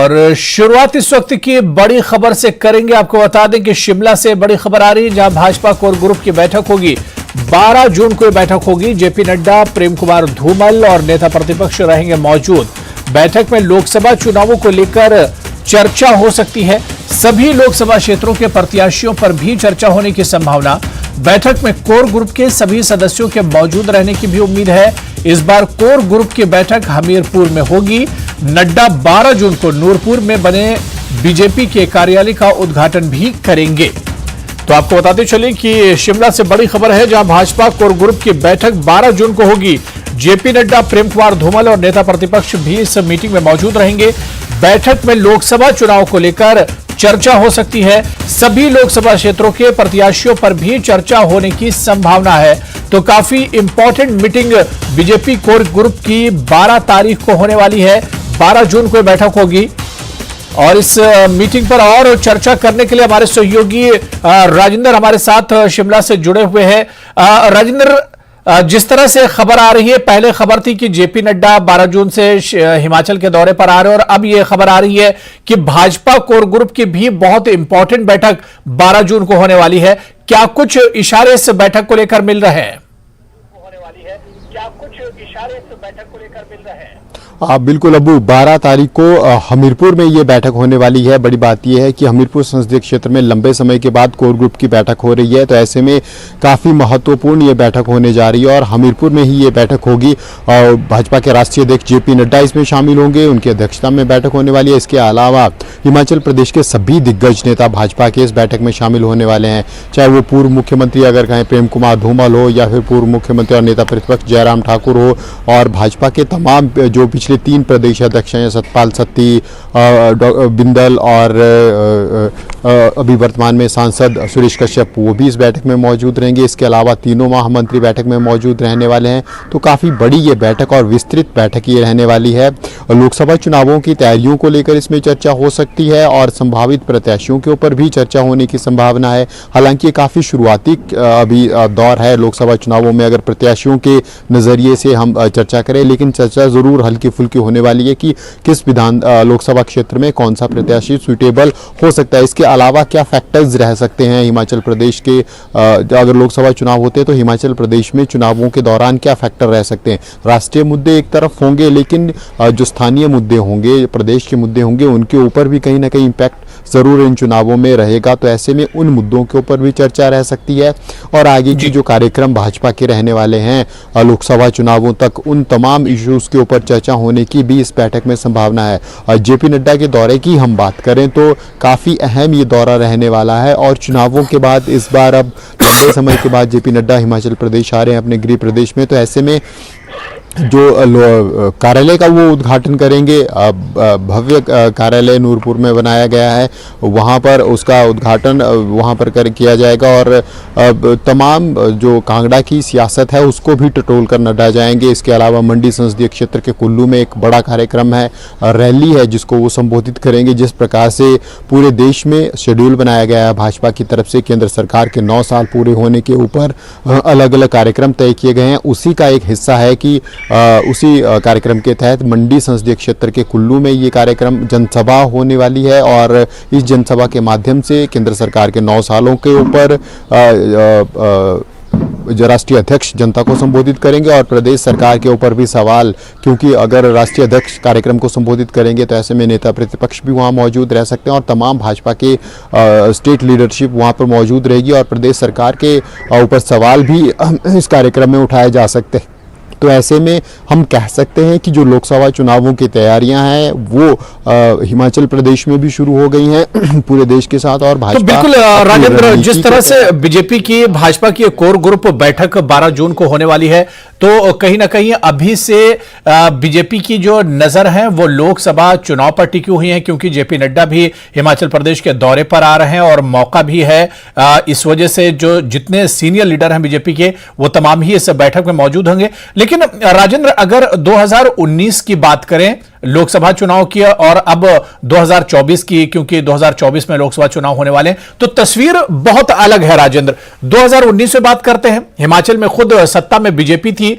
और शुरुआत इस वक्त की बड़ी खबर से करेंगे। आपको बता दें कि शिमला से बड़ी खबर आ रही है, जहां भाजपा कोर ग्रुप की बैठक होगी। 12 जून को यह बैठक होगी। जेपी नड्डा, प्रेम कुमार धूमल और नेता प्रतिपक्ष रहेंगे मौजूद। बैठक में लोकसभा चुनावों को लेकर चर्चा हो सकती है। सभी लोकसभा क्षेत्रों के प्रत्याशियों पर भी चर्चा होने की संभावना। बैठक में कोर ग्रुप के सभी सदस्यों के मौजूद रहने की भी उम्मीद है। इस बार कोर ग्रुप की बैठक हमीरपुर में होगी। नड्डा 12 जून को नूरपुर में बने बीजेपी के कार्यालय का उद्घाटन भी करेंगे। तो आपको बताते चलें कि शिमला से बड़ी खबर है, जहां भाजपा कोर ग्रुप की बैठक 12 जून को होगी। जेपी नड्डा, प्रेम कुमार धूमल और नेता प्रतिपक्ष भी इस मीटिंग में मौजूद रहेंगे। बैठक में लोकसभा चुनाव को लेकर चर्चा हो सकती है। सभी लोकसभा क्षेत्रों के प्रत्याशियों पर भी चर्चा होने की संभावना है। तो काफी important meeting BJP core group की 12 तारीख को होने वाली है। 12 जून को बैठक होगी और इस मीटिंग पर और चर्चा करने के लिए हमारे सहयोगी राजेंद्र हमारे साथ शिमला से जुड़े हुए हैं। राजेंद्र, जिस तरह से खबर आ रही है, पहले खबर थी कि जेपी नड्डा 12 जून से हिमाचल के दौरे पर आ रहे हैं और अब यह खबर आ रही है कि भाजपा कोर ग्रुप की भी बहुत इंपॉर्टेंट बैठक 12 जून को होने वाली है। क्या कुछ इशारे इस बैठक को लेकर मिल रहे हैं? बिल्कुल अबू, 12 तारीख को हमीरपुर में ये बैठक होने वाली है। बड़ी बात यह है कि हमीरपुर संसदीय क्षेत्र में लंबे समय के बाद कोर ग्रुप की बैठक हो रही है, तो ऐसे में काफ़ी महत्वपूर्ण ये बैठक होने जा रही है और हमीरपुर में ही ये बैठक होगी। और भाजपा के राष्ट्रीय अध्यक्ष जेपी नड्डा इसमें शामिल होंगे, उनकी अध्यक्षता में बैठक होने वाली है। इसके अलावा हिमाचल प्रदेश के सभी दिग्गज नेता भाजपा के इस बैठक में शामिल होने वाले हैं, चाहे वो पूर्व मुख्यमंत्री अगर कहें प्रेम कुमार धूमल हो या फिर पूर्व मुख्यमंत्री और नेता प्रतिपक्ष जयराम ठाकुर हो, और भाजपा के तमाम जो पिछले 3 प्रदेश अध्यक्ष हैं, सतपाल सत्ती, बिंदल और अभी वर्तमान में सांसद सुरेश कश्यप, वो भी इस बैठक में मौजूद रहेंगे। इसके अलावा तीनों महामंत्री बैठक में मौजूद रहने वाले हैं। तो काफ़ी बड़ी ये बैठक और विस्तृत बैठक ये रहने वाली है। लोकसभा चुनावों की तैयारियों को लेकर इसमें चर्चा हो सकती है और संभावित प्रत्याशियों के ऊपर भी चर्चा होने की संभावना है। हालांकि ये काफ़ी शुरुआती अभी दौर है लोकसभा चुनावों में, अगर प्रत्याशियों के नज़रिए से हम चर्चा करें, लेकिन चर्चा ज़रूर हल्की फुल्की होने वाली है कि किस लोकसभा क्षेत्र में कौन सा प्रत्याशी सुटेबल हो सकता है। इसके अलावा क्या फैक्टर्स रह सकते हैं हिमाचल प्रदेश के, अगर लोकसभा चुनाव होते हैं तो हिमाचल प्रदेश में चुनावों के दौरान क्या फैक्टर रह सकते हैं। राष्ट्रीय मुद्दे एक तरफ होंगे, लेकिन जो स्थानीय मुद्दे होंगे, प्रदेश के मुद्दे होंगे, उनके ऊपर भी कहीं ना कहीं इम्पैक्ट ज़रूर इन चुनावों में रहेगा। तो ऐसे में उन मुद्दों के ऊपर भी चर्चा रह सकती है और आगे की जो कार्यक्रम भाजपा के रहने वाले हैं लोकसभा चुनावों तक, उन तमाम इश्यूज़ के ऊपर चर्चा होने की भी इस बैठक में संभावना है। जेपी नड्डा के दौरे की हम बात करें तो काफ़ी अहम ये दौरा रहने वाला है और चुनावों के बाद इस बार अब लंबे समय के बाद जेपी नड्डा हिमाचल प्रदेश आ रहे हैं अपने गृह प्रदेश में। तो ऐसे में जो कार्यालय का वो उद्घाटन करेंगे, भव्य कार्यालय नूरपुर में बनाया गया है, वहाँ पर उसका उद्घाटन वहाँ पर किया जाएगा और तमाम जो कांगड़ा की सियासत है उसको भी टटोल कर नड्डा जाएंगे। इसके अलावा मंडी संसदीय क्षेत्र के कुल्लू में एक बड़ा कार्यक्रम है, रैली है जिसको वो संबोधित करेंगे। जिस प्रकार से पूरे देश में शेड्यूल बनाया गया है भाजपा की तरफ से, केंद्र सरकार के 9 साल पूरे होने के ऊपर अलग अलग कार्यक्रम तय किए गए हैं, उसी का एक हिस्सा है कि उसी कार्यक्रम के तहत मंडी संसदीय क्षेत्र के कुल्लू में ये कार्यक्रम जनसभा होने वाली है और इस जनसभा के माध्यम से केंद्र सरकार के 9 सालों के ऊपर जो राष्ट्रीय अध्यक्ष जनता को संबोधित करेंगे और प्रदेश सरकार के ऊपर भी सवाल, क्योंकि अगर राष्ट्रीय अध्यक्ष कार्यक्रम को संबोधित करेंगे तो ऐसे में नेता प्रतिपक्ष भी वहां मौजूद रह सकते हैं और तमाम भाजपा के स्टेट लीडरशिप वहां पर मौजूद रहेगी और प्रदेश सरकार के ऊपर सवाल भी इस कार्यक्रम में उठाए जा सकते हैं। तो ऐसे में हम कह सकते हैं कि जो लोकसभा चुनावों की तैयारियां हैं वो हिमाचल प्रदेश में भी शुरू हो गई हैं पूरे देश के साथ। और भाजपा तो बिल्कुल राजेंद्र, जिस तरह से बीजेपी की भाजपा की कोर ग्रुप बैठक 12 जून को होने वाली है, तो कहीं ना कहीं अभी से बीजेपी की जो नजर है वो लोकसभा चुनाव पर टिकी हुई है, क्योंकि जेपी नड्डा भी हिमाचल प्रदेश के दौरे पर आ रहे हैं और मौका भी है। इस वजह से जो जितने सीनियर लीडर हैं बीजेपी के वो तमाम ही इस बैठक में मौजूद होंगे। लेकिन राजेंद्र, अगर 2019 की बात करें, लोकसभा चुनाव की और अब 2024 की, क्योंकि 2024 में लोकसभा चुनाव होने वाले हैं, तो तस्वीर बहुत अलग है। राजेंद्र, 2019 में बात करते हैं, हिमाचल में खुद सत्ता में बीजेपी थी,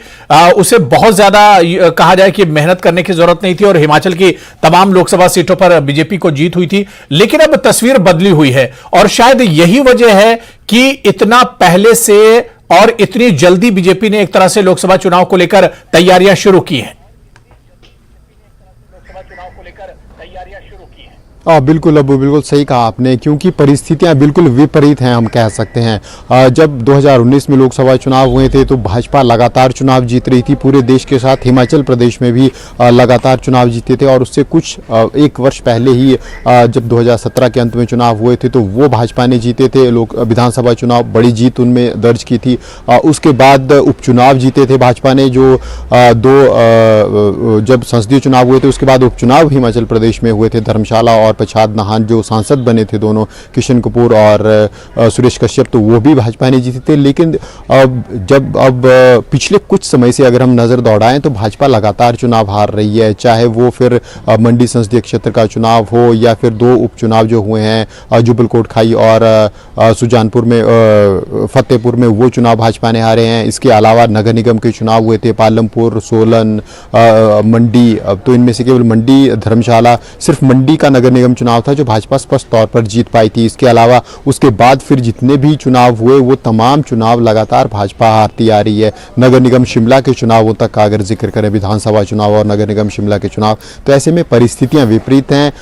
उसे बहुत ज्यादा कहा जाए कि मेहनत करने की जरूरत नहीं थी और हिमाचल की तमाम लोकसभा सीटों पर बीजेपी को जीत हुई थी। लेकिन अब तस्वीर बदली हुई है और शायद यही वजह है कि इतना पहले से और इतनी जल्दी बीजेपी ने एक तरह से लोकसभा चुनाव को लेकर तैयारियां शुरू की हैं। बिल्कुल अबू, बिल्कुल सही कहा आपने, क्योंकि परिस्थितियां बिल्कुल विपरीत हैं, हम कह सकते हैं। जब 2019 में लोकसभा चुनाव हुए थे तो भाजपा लगातार चुनाव जीत रही थी पूरे देश के साथ, हिमाचल प्रदेश में भी लगातार चुनाव जीते थे और उससे कुछ एक वर्ष पहले ही जब 2017 के अंत में चुनाव हुए थे तो वो भाजपा ने जीते थे, विधानसभा चुनाव बड़ी जीत उनमें दर्ज की थी। उसके बाद उपचुनाव जीते थे भाजपा ने, जो जब संसदीय चुनाव हुए थे उसके बाद उपचुनाव हिमाचल प्रदेश में हुए थे। धर्मशाला और प्रसाद नाहन जो सांसद बने थे दोनों, किशन कपूर और सुरेश कश्यप, तो वो भी भाजपा ने जीते थे। लेकिन अब पिछले कुछ समय से अगर हम नज़र दौड़ाएं तो भाजपा लगातार चुनाव हार रही है, चाहे वो फिर मंडी संसदीय क्षेत्र का चुनाव हो या फिर दो उपचुनाव जो हुए हैं जुब्बल कोटखाई और सुजानपुर में, फतेहपुर में, वो चुनाव भाजपा ने हारे हैं। इसके अलावा नगर निगम के चुनाव हुए थे, पालमपुर, सोलन, मंडी, तो इनमें से केवल मंडी, धर्मशाला, सिर्फ मंडी का नगर निगम चुनाव था जो भाजपा स्पष्ट तौर पर जीत पाई थी। इसके अलावा उसके बाद फिर जितने भी चुनाव हुए वो तमाम चुनाव लगातार भाजपा हारती आ रही है। नगर निगम शिमला के चुनावों तक का अगर जिक्र करें, विधानसभा चुनाव और नगर निगम शिमला के चुनाव, तो ऐसे में परिस्थितियां विपरीत हैं।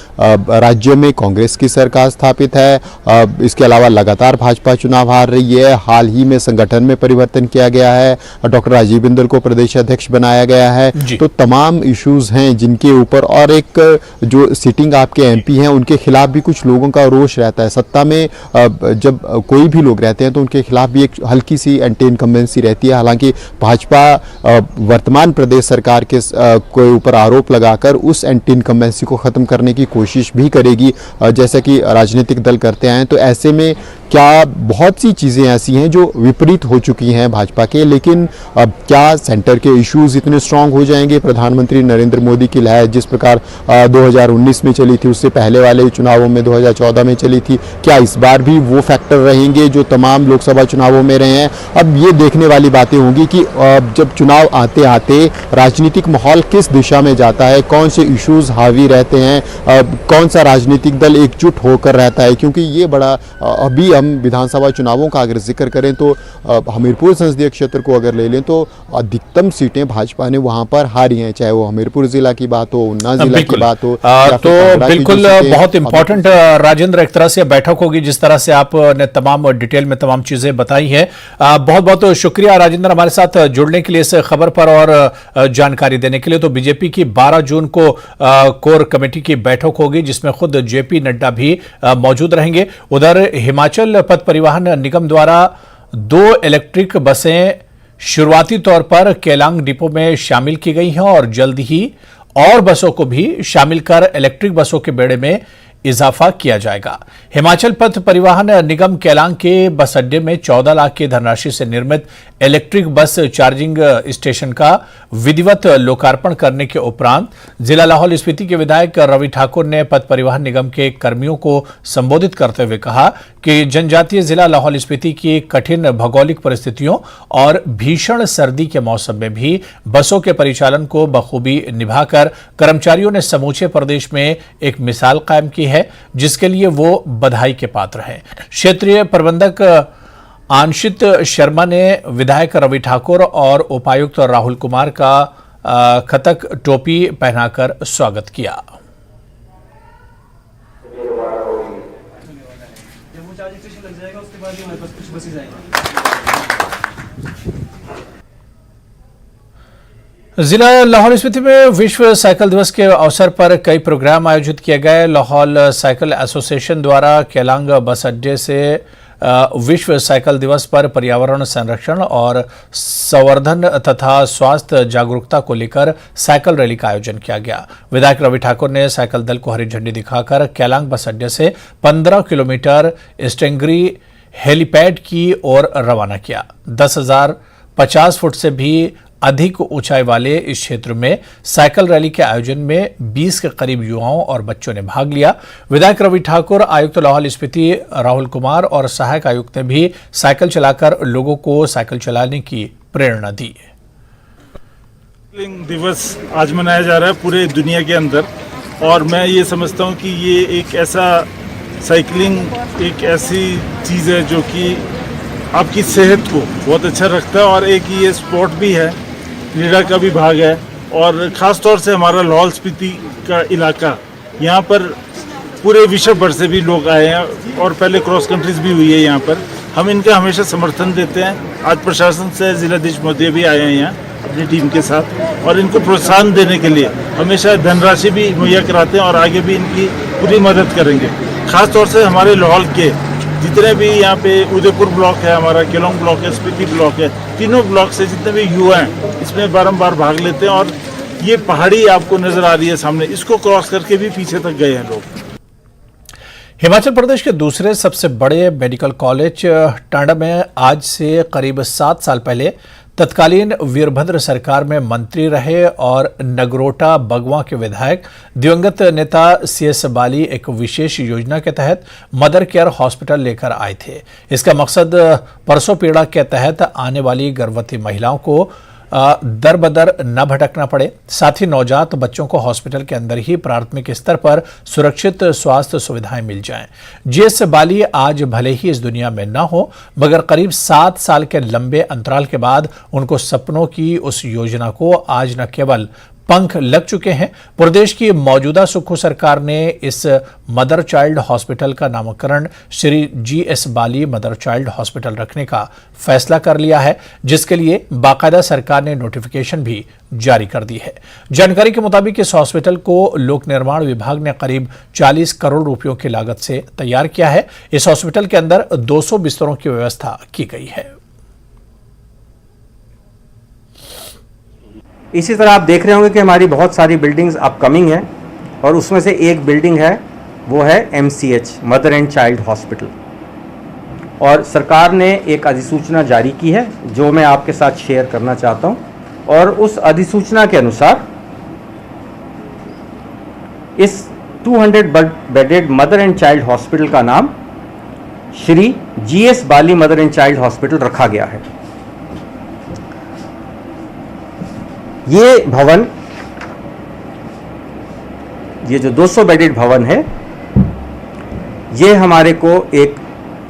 राज्य में कांग्रेस की सरकार स्थापित है, इसके अलावा लगातार भाजपा चुनाव हार रही है। हाल ही में संगठन में परिवर्तन किया गया है, डॉक्टर राजीव बिंदल को प्रदेश अध्यक्ष बनाया गया है, तो तमाम इश्यूज हैं जिनके ऊपर, और एक जो सिटिंग आपके एमपी हैं उनके खिलाफ भी कुछ लोगों का रोष रहता है। सत्ता में जब कोई भी लोग रहते हैं तो उनके खिलाफ भी एक हल्की सी एंटी इनकम्बेंसी रहती है। हालांकि भाजपा वर्तमान प्रदेश सरकार के ऊपर आरोप लगाकर उस एंटी इनकम्बेंसी को खत्म करने की कोशिश भी करेगी, जैसा कि राजनीतिक दल करते हैं। तो ऐसे में क्या बहुत सी चीज़ें ऐसी हैं जो विपरीत हो चुकी हैं भाजपा के, लेकिन अब क्या सेंटर के इश्यूज इतने स्ट्रांग हो जाएंगे? प्रधानमंत्री नरेंद्र मोदी की लहर जिस प्रकार 2019 में चली थी, उससे पहले वाले चुनावों में 2014 में चली थी, क्या इस बार भी वो फैक्टर रहेंगे जो तमाम लोकसभा चुनावों में रहे हैं? अब ये देखने वाली बातें होंगी कि जब चुनाव आते आते राजनीतिक माहौल किस दिशा में जाता है, कौन से इश्यूज हावी रहते हैं, कौन सा राजनीतिक दल एकजुट होकर रहता है। क्योंकि ये बड़ा, अभी हम विधानसभा चुनावों का अगर जिक्र करें तो हमीरपुर संसदीय क्षेत्र को अगर ले लें तो अधिकतम सीटें भाजपा ने वहां पर हारी हैं, चाहे वो हमीरपुर जिला की बात हो, ऊना जिला की बात हो, तो बिल्कुल बहुत इंपॉर्टेंट राजेंद्र एक तरह से बैठक होगी, जिस तरह से आपने तमाम डिटेल में तमाम चीजें बताई हैं। बहुत बहुत शुक्रिया राजेंद्र हमारे साथ जुड़ने के लिए, इस खबर पर और जानकारी देने के लिए। तो बीजेपी की 12 जून को कोर कमेटी की बैठक होगी जिसमें खुद जेपी नड्डा भी मौजूद रहेंगे। उधर हिमाचल पथ परिवहन निगम द्वारा 2 इलेक्ट्रिक बसें शुरुआती तौर पर केलांग डिपो में शामिल की गई हैं और जल्द ही और बसों को भी शामिल कर इलेक्ट्रिक बसों के बेड़े में इजाफा किया जाएगा। हिमाचल पथ परिवहन निगम केलांग के बस अड्डे में 14 लाख की धनराशि से निर्मित इलेक्ट्रिक बस चार्जिंग स्टेशन का विधिवत लोकार्पण करने के उपरांत जिला लाहौल स्पीति के विधायक रवि ठाकुर ने पथ परिवहन निगम के कर्मियों को संबोधित करते हुए कहा कि जनजातीय जिला लाहौल स्पीति की कठिन भौगोलिक परिस्थितियों और भीषण सर्दी के मौसम में भी बसों के परिचालन को बखूबी निभाकर कर्मचारियों ने समूचे प्रदेश में एक मिसाल कायम की है, जिसके लिए वो बधाई के पात्र हैं। क्षेत्रीय प्रबंधक आंशित शर्मा ने विधायक रवि ठाकुर और उपायुक्त राहुल कुमार का खतक टोपी पहनाकर स्वागत किया। जिला लाहौल स्पीति में विश्व साइकिल दिवस के अवसर पर कई प्रोग्राम आयोजित किए गए। लाहौल साइकिल एसोसिएशन द्वारा केलांग बस अड्डे से विश्व साइकिल दिवस पर पर्यावरण संरक्षण और संवर्धन तथा स्वास्थ्य जागरूकता को लेकर साइकिल रैली का आयोजन किया गया। विधायक रवि ठाकुर ने साइकिल दल को हरी झंडी दिखाकर केलांग बस अड्डे से 15 किलोमीटर स्टेंगरी हेलीपैड की ओर रवाना किया। 10,050 फुट से भी अधिक ऊंचाई वाले इस क्षेत्र में साइकिल रैली के आयोजन में 20 के करीब युवाओं और बच्चों ने भाग लिया। विधायक रवि ठाकुर, आयुक्त लाहौल स्पीति राहुल कुमार और सहायक आयुक्त ने भी साइकिल चलाकर लोगों को साइकिल चलाने की प्रेरणा दी। साइकिलिंग दिवस आज मनाया जा रहा है पूरे दुनिया के अंदर, और मैं ये समझता हूँ कि ये एक ऐसा साइकिलिंग एक ऐसी चीज़ है जो कि आपकी सेहत को बहुत अच्छा रखता है, और एक ये स्पोर्ट भी है, क्रीड़ा का भी भाग है। और ख़ास तौर से हमारा लाहौल स्पीति का इलाका, यहाँ पर पूरे विश्व भर से भी लोग आए हैं और पहले क्रॉस कंट्रीज भी हुई है यहाँ पर। हम इनका हमेशा समर्थन देते हैं। आज प्रशासन से जिलाधीश महोदय भी आए हैं यहाँ अपनी टीम के साथ, और इनको प्रोत्साहन देने के लिए हमेशा धनराशि भी मुहैया कराते हैं और आगे भी इनकी पूरी मदद करेंगे। खास तौर से हमारे लाहौल के जितने भी यहाँ पे उदयपुर ब्लॉक है, हमारा केलोंग ब्लॉक है, स्पीति ब्लॉक है, तीनों ब्लॉक से जितने भी युवा हैं इसमें बारंबार भाग लेते हैं। और ये पहाड़ी आपको नजर आ रही है सामने, इसको क्रॉस करके भी पीछे तक गए हैं लोग। हिमाचल प्रदेश के दूसरे सबसे बड़े मेडिकल कॉलेज टांडा में आज से करीब 7 साल पहले तत्कालीन वीरभद्र सरकार में मंत्री रहे और नगरोटा बगवां के विधायक दिवंगत नेता CS बाली एक विशेष योजना के तहत मदर केयर हॉस्पिटल लेकर आए थे। इसका मकसद प्रसव पीड़ा के तहत आने वाली गर्भवती महिलाओं को दर बदर न भटकना पड़े, साथ ही नवजात बच्चों को हॉस्पिटल के अंदर ही प्राथमिक स्तर पर सुरक्षित स्वास्थ्य सुविधाएं मिल जाएं। GS बाली आज भले ही इस दुनिया में न हो, मगर करीब 7 साल के लंबे अंतराल के बाद उनको सपनों की उस योजना को आज न केवल पंख लग चुके हैं, प्रदेश की मौजूदा सुक्खू सरकार ने इस मदर चाइल्ड हॉस्पिटल का नामकरण श्री GS बाली मदर चाइल्ड हॉस्पिटल रखने का फैसला कर लिया है, जिसके लिए बाकायदा सरकार ने नोटिफिकेशन भी जारी कर दी है। जानकारी के मुताबिक इस हॉस्पिटल को लोक निर्माण विभाग ने करीब 40 करोड़ रुपयों की लागत से तैयार किया है। इस हॉस्पिटल के अंदर 200 बिस्तरों की व्यवस्था की गई है। इसी तरह आप देख रहे होंगे कि हमारी बहुत सारी बिल्डिंग्स अपकमिंग हैं, और उसमें से एक बिल्डिंग है वो है MCH mother and child hospital, और सरकार ने एक अधिसूचना जारी की है जो मैं आपके साथ शेयर करना चाहता हूं। और उस अधिसूचना के अनुसार इस 200 bedded mother and child hospital का नाम Shri GS Bali mother and child hospital रखा गया है। ये भवन, ये जो 200 बेडेड भवन है, ये हमारे को एक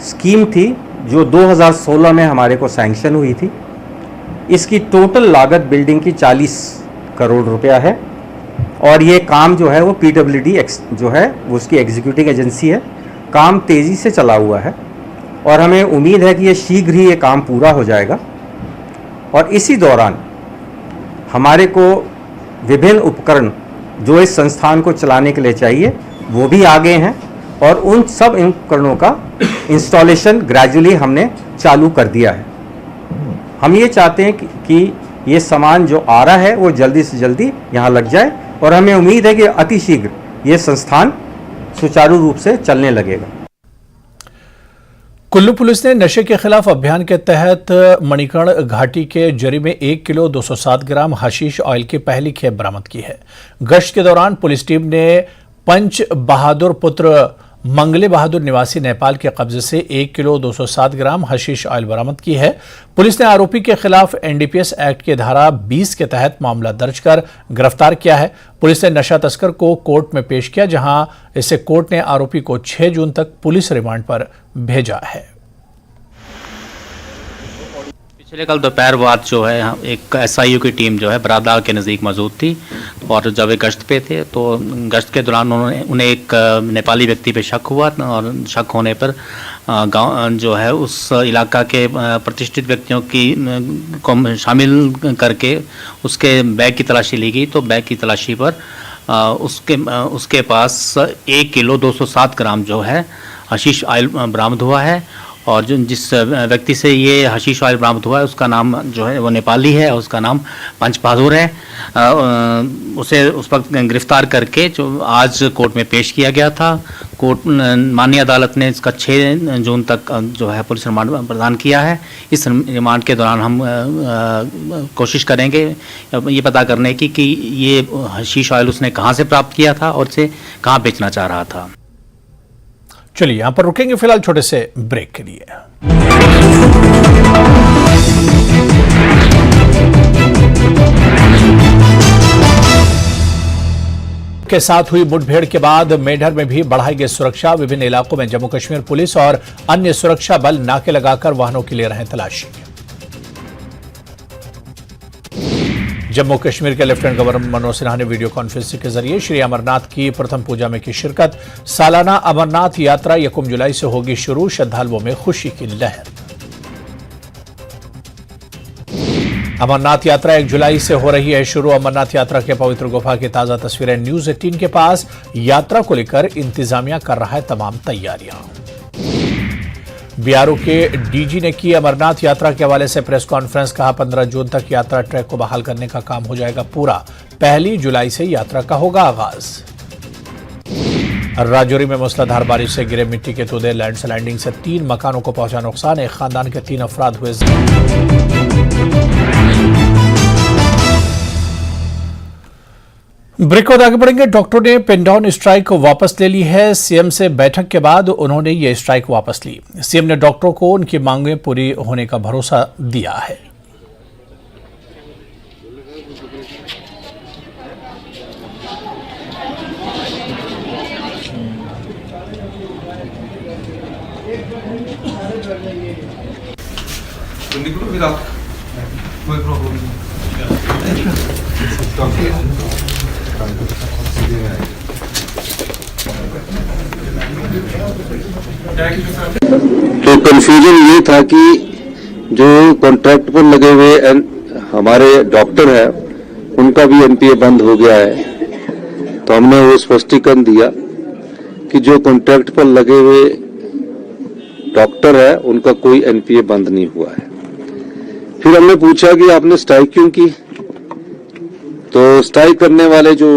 स्कीम थी जो 2016 में हमारे को सैंक्शन हुई थी। इसकी टोटल लागत बिल्डिंग की 40 करोड़ रुपया है, और ये काम जो है वो PWD जो है वो उसकी एग्जीक्यूटिव एजेंसी है। काम तेज़ी से चला हुआ है और हमें उम्मीद है कि ये शीघ्र ही ये काम पूरा हो जाएगा। और इसी दौरान हमारे को विभिन्न उपकरण जो इस संस्थान को चलाने के लिए चाहिए वो भी आ गए हैं, और उन सब उपकरणों का इंस्टॉलेशन ग्रेजुअली हमने चालू कर दिया है। हम ये चाहते हैं कि ये सामान जो आ रहा है वो जल्दी से जल्दी यहाँ लग जाए, और हमें उम्मीद है कि अतिशीघ्र ये संस्थान सुचारू रूप से चलने लगेगा। कुल्लू पुलिस ने नशे के खिलाफ अभियान के तहत मणिकर्ण घाटी के जरी में 1 किलो 207 ग्राम हशीश ऑयल की पहली खेप बरामद की है। गश्त के दौरान पुलिस टीम ने पंच बहादुर पुत्र मंगले बहादुर निवासी नेपाल के कब्जे से 1 किलो 207 ग्राम हशीश ऑयल बरामद की है। पुलिस ने आरोपी के खिलाफ NDPS एक्ट के धारा 20 के तहत मामला दर्ज कर गिरफ्तार किया है। पुलिस ने नशा तस्कर को कोर्ट में पेश किया, जहां इसे कोर्ट ने आरोपी को 6 जून तक पुलिस रिमांड पर भेजा है। पिछले कल दोपहर बाद जो है एक SIU की टीम जो है बरादाल के नज़दीक मौजूद थी, और जब वे गश्त पे थे तो गश्त के दौरान उन्हें एक नेपाली व्यक्ति पे शक हुआ, और शक होने पर गांव जो है उस इलाका के प्रतिष्ठित व्यक्तियों की को शामिल करके उसके बैग की तलाशी ली गई। तो बैग की तलाशी पर उसके पास 1 किलो 207 ग्राम जो है हशीश ऑयल बरामद हुआ है, और जिस व्यक्ति से ये हशीश ऑयल बरामद हुआ है उसका नाम जो है वो नेपाली है और उसका नाम पंच बहादुर है। उसे उस वक्त गिरफ्तार करके जो आज कोर्ट में पेश किया गया था। कोर्ट माननीय अदालत ने इसका 6 जून तक जो है पुलिस रिमांड प्रदान किया है। इस रिमांड के दौरान हम कोशिश करेंगे ये पता करने की कि ये हशीश ऑयल उसने कहाँ से प्राप्त किया था और इसे कहाँ बेचना चाह रहा था। चलिए यहां पर रुकेंगे फिलहाल छोटे से ब्रेक के लिए। के साथ हुई मुठभेड़ के बाद मेढर में भी बढ़ाई गई सुरक्षा। विभिन्न इलाकों में जम्मू कश्मीर पुलिस और अन्य सुरक्षा बल नाके लगाकर वाहनों की ले रहे हैं तलाशी। जम्मू कश्मीर के लेफ्टिनेंट गवर्नर मनोज सिन्हा ने वीडियो कॉन्फ्रेंसिंग के जरिए श्री अमरनाथ की प्रथम पूजा में की शिरकत। सालाना अमरनाथ यात्रा 1 जुलाई से होगी शुरू। श्रद्धालुओं में खुशी की लहर। अमरनाथ यात्रा 1 जुलाई से हो रही है शुरू। अमरनाथ यात्रा के पवित्र गुफा की ताजा तस्वीरें न्यूज 18 के पास। यात्रा को लेकर इंतजामिया कर रहा है तमाम तैयारियां। बीआरओ के डीजी ने की अमरनाथ यात्रा के हवाले से प्रेस कॉन्फ्रेंस। कहा 15 जून तक यात्रा ट्रैक को बहाल करने का काम हो जाएगा पूरा। 1 जुलाई से यात्रा का होगा आगाज। राजौरी में मूसलाधार बारिश से गिरे मिट्टी के तोदे। लैंडस्लाइडिंग से 3 मकानों को पहुंचा नुकसान। एक खानदान के 3 अफराद हुए ब्रेक और आगे बढ़ेंगे। डॉक्टरों ने पेन डाउन स्ट्राइक वापस ले ली है। सीएम से बैठक के बाद उन्होंने ये स्ट्राइक वापस ली। सीएम ने डॉक्टरों को उनकी मांगें पूरी होने का भरोसा दिया है। कोई प्रॉब्लम नहीं। तो कंफ्यूजन ये था कि जो कॉन्ट्रैक्ट पर लगे हुए हमारे डॉक्टर हैं उनका भी एनपीए बंद हो गया है। तो हमने वो स्पष्टीकरण दिया कि जो कॉन्ट्रैक्ट पर लगे हुए डॉक्टर है उनका कोई एनपीए बंद नहीं हुआ है। फिर हमने पूछा कि आपने स्ट्राइक क्यों की। तो स्ट्राइक करने वाले जो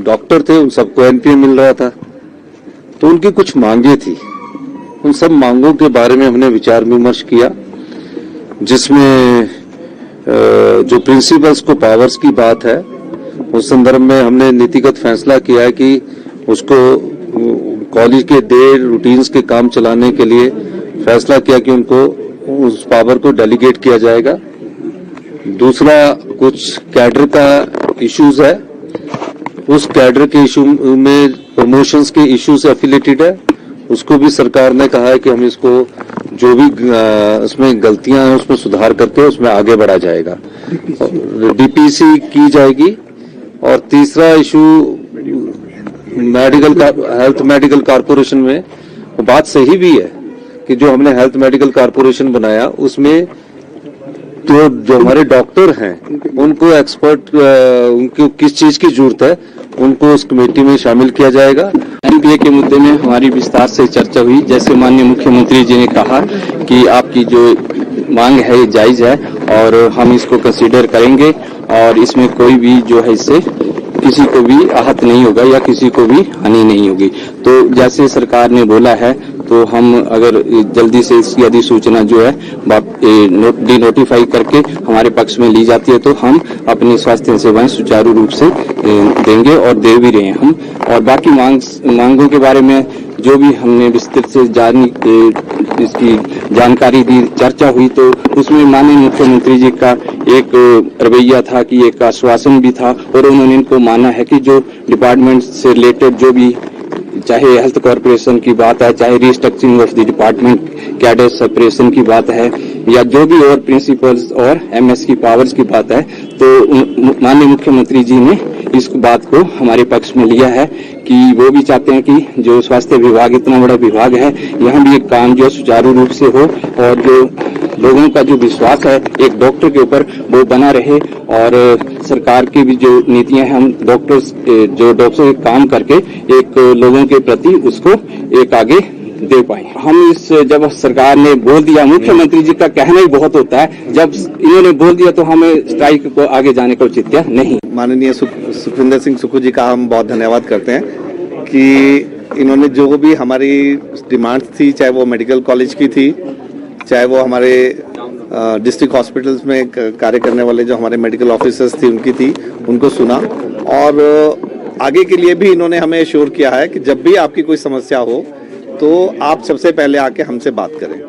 डॉक्टर थे उन सबको एनपीए मिल रहा था। तो उनकी कुछ मांगे थी। उन सब मांगों के बारे में हमने विचार विमर्श किया, जिसमें जो प्रिंसिपल्स को पावर्स की बात है उस संदर्भ में हमने नीतिगत फैसला किया है कि उसको कॉलेज के देर रूटीन्स के काम चलाने के लिए फैसला किया कि उनको उस पावर को डेलीगेट किया जाएगा। दूसरा, कुछ कैडर का इश्यूज है, उस कैडर के इशू में प्रमोशंस के इशू से एफिलेटेड है, उसको भी सरकार ने कहा है कि हम इसको जो भी उसमें गलतियां हैं उसमें सुधार करके उसमें आगे बढ़ा जाएगा, डीपीसी की जाएगी। और तीसरा इशू हेल्थ मेडिकल कारपोरेशन में बात सही भी है कि जो हमने हेल्थ मेडिकल कारपोरेशन बनाया उसमें तो जो हमारे डॉक्टर हैं उनको एक्सपर्ट उनको किस चीज की जरूरत है उनको उस कमेटी में शामिल किया जाएगा। एनपीए के मुद्दे में हमारी विस्तार से चर्चा हुई। जैसे माननीय मुख्यमंत्री जी ने कहा कि आपकी जो मांग है ये जायज है और हम इसको कंसीडर करेंगे और इसमें कोई भी जो है इससे किसी को भी आहत नहीं होगा या किसी को भी हानि नहीं होगी। तो जैसे सरकार ने बोला है तो हम अगर जल्दी से इसकी अधिसूचना जो है डी नोटिफाई करके हमारे पक्ष में ली जाती है तो हम अपनी स्वास्थ्य सेवाएं सुचारू रूप से देंगे और दे भी रहे हैं हम। और बाकी मांगों के बारे में जो भी हमने विस्तृत से इसकी जानकारी दी, चर्चा हुई, तो उसमें माननीय मुख्यमंत्री जी का एक रवैया था कि एक आश्वासन भी था और उन्होंने इनको माना है कि जो डिपार्टमेंट से रिलेटेड जो भी चाहे हेल्थ कॉर्पोरेशन की बात है, चाहे restructuring of the department cadre separation की बात है या जो भी और प्रिंसिपल्स और एमएस की पावर्स की बात है, तो माननीय मुख्यमंत्री जी ने इस बात को हमारे पक्ष में लिया है कि वो भी चाहते हैं कि जो स्वास्थ्य विभाग इतना बड़ा विभाग है यहाँ भी एक काम जो सुचारू रूप से हो और जो लोगों का जो विश्वास है एक डॉक्टर के ऊपर वो बना रहे। और सरकार की भी जो नीतियां हैं हम डॉक्टर काम करके एक लोगों के प्रति उसको एक आगे दे पाए। हम जब सरकार ने बोल दिया, मुख्यमंत्री जी का कहना ही बहुत होता है, जब इन्होंने बोल दिया तो हमें स्ट्राइक को आगे जाने को चित्या नहीं। माननीय सुखविंदर सिंह सुक्खू जी का हम बहुत धन्यवाद करते हैं कि इन्होंने जो भी हमारी डिमांड्स थी, चाहे वो मेडिकल कॉलेज की थी, चाहे वो हमारे डिस्ट्रिक्ट हॉस्पिटल्स में कार्य करने वाले जो हमारे मेडिकल ऑफिसर्स थी उनकी थी, उनको सुना और आगे के लिए भी इन्होंने हमें एश्योर किया है कि जब भी आपकी कोई समस्या हो तो आप सबसे पहले आके हमसे बात करें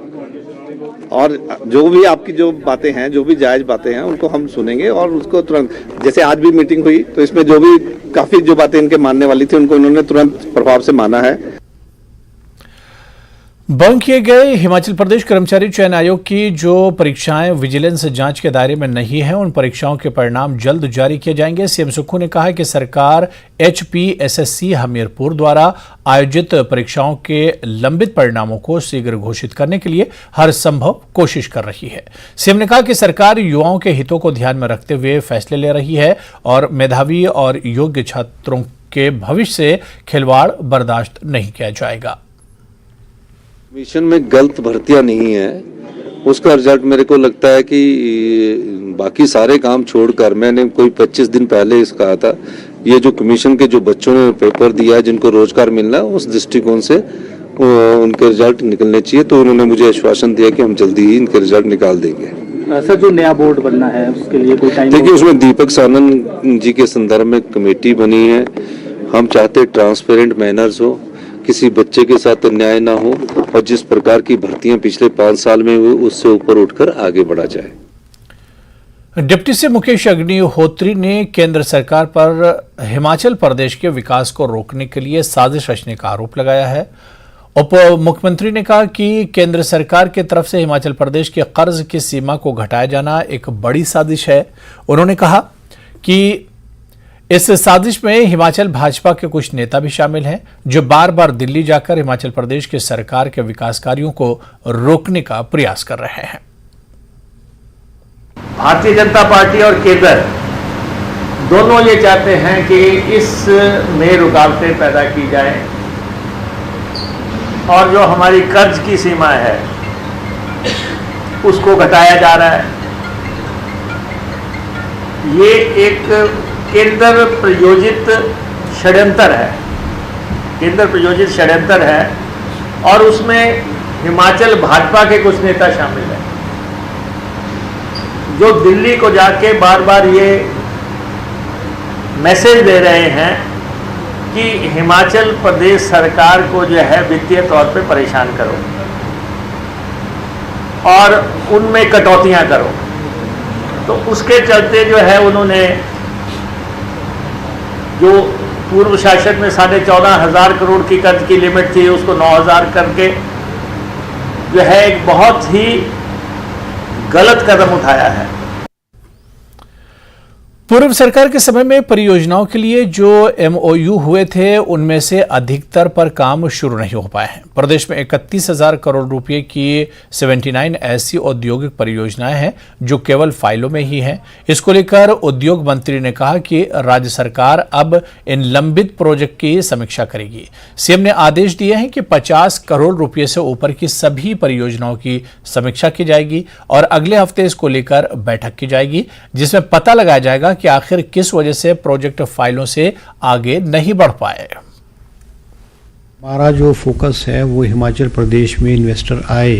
और जो भी आपकी जो बातें हैं, जो भी जायज बातें हैं, उनको हम सुनेंगे और उसको तुरंत, जैसे आज भी मीटिंग हुई तो इसमें जो भी काफी जो बातें इनके मानने वाली थी उनको इन्होंने तुरंत प्रभाव से माना है। बंद किए गए हिमाचल प्रदेश कर्मचारी चयन आयोग की जो परीक्षाएं विजिलेंस जांच के दायरे में नहीं है, उन परीक्षाओं के परिणाम जल्द जारी किए जाएंगे। सीएम सुक्खू ने कहा कि सरकार HPSSC हमीरपुर द्वारा आयोजित परीक्षाओं के लंबित परिणामों को शीघ्र घोषित करने के लिए हर संभव कोशिश कर रही है। सीएम ने कहा कि सरकार युवाओं के हितों को ध्यान में रखते हुए फैसले ले रही है और मेधावी और योग्य छात्रों के भविष्य से खिलवाड़ बर्दाश्त नहीं किया जाएगा। मिशन में गलत भर्तियां नहीं है, उसका रिजल्ट मेरे को लगता है कि बाकी सारे काम छोड़कर, मैंने कोई 25 दिन पहले इस कहा था, ये जो कमीशन के जो बच्चों ने पेपर दिया है जिनको रोजगार मिलना है, उस दृष्टिकोण से उनके रिजल्ट निकलने चाहिए। तो उन्होंने मुझे आश्वासन दिया कि हम जल्दी ही इनके रिजल्ट निकाल देंगे। सर, जो नया बोर्ड बनना है उसके लिए कोई टाइम? देखिए, उसमें दीपक सानन जी के संदर्भ में कमेटी बनी है। हम चाहते ट्रांसपेरेंट मैनर्स हो, किसी बच्चे के साथ अन्याय ना हो और जिस प्रकार की भर्तियां पिछले 5 साल में हुई उससे ऊपर उठकर आगे बढ़ा जाए। डिप्टी सीएम मुकेश अग्निहोत्री ने केंद्र सरकार पर हिमाचल प्रदेश के विकास को रोकने के लिए साजिश रचने का आरोप लगाया है। उप मुख्यमंत्री ने कहा कि केंद्र सरकार की तरफ से हिमाचल प्रदेश के कर्ज की सीमा को घटाया जाना एक बड़ी साजिश है। उन्होंने कहा कि इस साजिश में हिमाचल भाजपा के कुछ नेता भी शामिल हैं जो बार बार दिल्ली जाकर हिमाचल प्रदेश के सरकार के विकास कार्यों को रोकने का प्रयास कर रहे हैं। भारतीय जनता पार्टी और केंद्र दोनों ये चाहते हैं कि इसमें रुकावटें पैदा की जाए और जो हमारी कर्ज की सीमा है उसको घटाया जा रहा है। ये एक केंद्र प्रायोजित षड्यंत्र है, केंद्र प्रायोजित षड्यंत्र है और उसमें हिमाचल भाजपा के कुछ नेता शामिल हैं जो दिल्ली को जाके बार बार ये मैसेज दे रहे हैं कि हिमाचल प्रदेश सरकार को जो है वित्तीय तौर पे परेशान करो और उनमें कटौतियां करो। तो उसके चलते जो है उन्होंने जो पूर्व शासन में 14,500 करोड़ की कर्ज की लिमिट थी उसको 9,000 करके जो है एक बहुत ही गलत कदम उठाया है। पूर्व सरकार के समय में परियोजनाओं के लिए जो MOU हुए थे उनमें से अधिकतर पर काम शुरू नहीं हो पाए हैं। प्रदेश में 31,000 करोड़ रुपए की 79 ऐसी औद्योगिक परियोजनाएं हैं जो केवल फाइलों में ही हैं। इसको लेकर उद्योग मंत्री ने कहा कि राज्य सरकार अब इन लंबित प्रोजेक्ट की समीक्षा करेगी। सीएम ने आदेश दिए हैं कि 50 करोड़ रुपए से ऊपर की सभी परियोजनाओं की समीक्षा की जाएगी और अगले हफ्ते इसको लेकर बैठक की जाएगी जिसमें पता लगाया जाएगा कि आखिर किस वजह से प्रोजेक्ट फाइलों से आगे नहीं बढ़ पाए। हमारा जो फोकस है वो हिमाचल प्रदेश में इन्वेस्टर आए,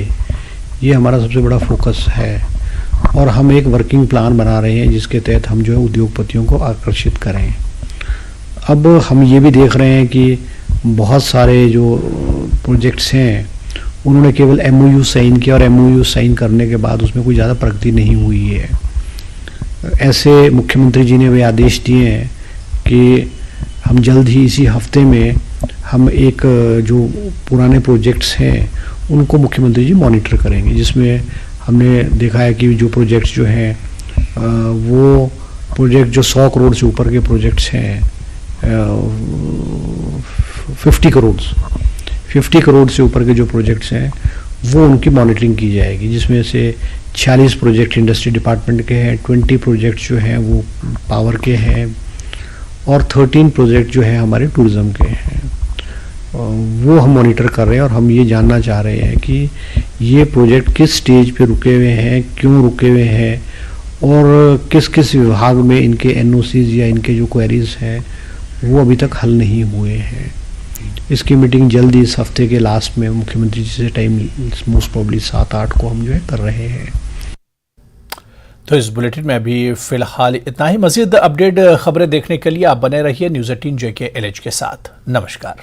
ये हमारा सबसे बड़ा फोकस है और हम एक वर्किंग प्लान बना रहे हैं जिसके तहत हम जो है उद्योगपतियों को आकर्षित करें। अब हम ये भी देख रहे हैं कि बहुत सारे जो प्रोजेक्ट्स हैं उन्होंने केवल MOU साइन किया और MOU साइन करने के बाद उसमें कोई ज़्यादा प्रगति नहीं हुई है। ऐसे मुख्यमंत्री जी ने वे आदेश दिए हैं कि हम जल्द ही इसी हफ्ते में हम एक जो पुराने प्रोजेक्ट्स हैं उनको मुख्यमंत्री जी मॉनिटर करेंगे, जिसमें हमने देखा है कि जो प्रोजेक्ट्स जो हैं वो प्रोजेक्ट जो 100 करोड़ से ऊपर के प्रोजेक्ट्स हैं 50 करोड़ से ऊपर के जो प्रोजेक्ट्स हैं वो उनकी मॉनिटरिंग की जाएगी, जिसमें से 46 प्रोजेक्ट इंडस्ट्री डिपार्टमेंट के हैं, 20 प्रोजेक्ट जो हैं वो पावर के हैं और 13 प्रोजेक्ट जो है हमारे टूरिज्म के हैं। वो हम मॉनिटर कर रहे हैं और हम ये जानना चाह रहे हैं कि ये प्रोजेक्ट किस स्टेज पे रुके हुए हैं, क्यों रुके हुए हैं और किस किस विभाग में इनके एनओसीज या इनके जो क्वेरीज हैं वो अभी तक हल नहीं हुए हैं। इसकी मीटिंग जल्दी इस हफ्ते के लास्ट में मुख्यमंत्री जी से टाइम मोस्ट प्रॉब्ली 7-8 को हम जो है कर रहे हैं। तो इस बुलेटिन में अभी फिलहाल इतना ही। मजीद अपडेट खबरें देखने के लिए आप बने रहिए न्यूज़ 18 JKLH के साथ। नमस्कार।